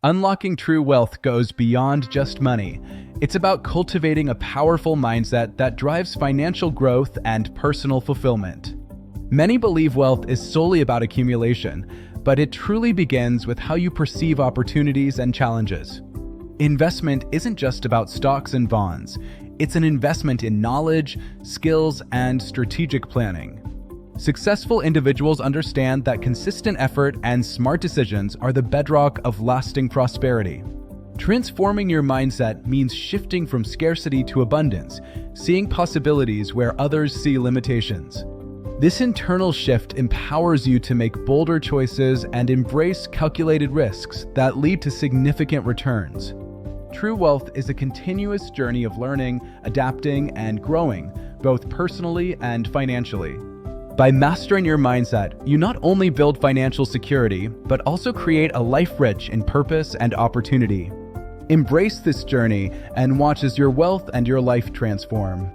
Unlocking true wealth goes beyond just money. It's about cultivating a powerful mindset that drives financial growth and personal fulfillment. Many believe wealth is solely about accumulation, but it truly begins with how you perceive opportunities and challenges. Investment isn't just about stocks and bonds. It's an investment in knowledge, skills, and strategic planning. Successful individuals understand that consistent effort and smart decisions are the bedrock of lasting prosperity. Transforming your mindset means shifting from scarcity to abundance, seeing possibilities where others see limitations. This internal shift empowers you to make bolder choices and embrace calculated risks that lead to significant returns. True wealth is a continuous journey of learning, adapting, and growing, both personally and financially. By mastering your mindset, you not only build financial security, but also create a life rich in purpose and opportunity. Embrace this journey and watch as your wealth and your life transform.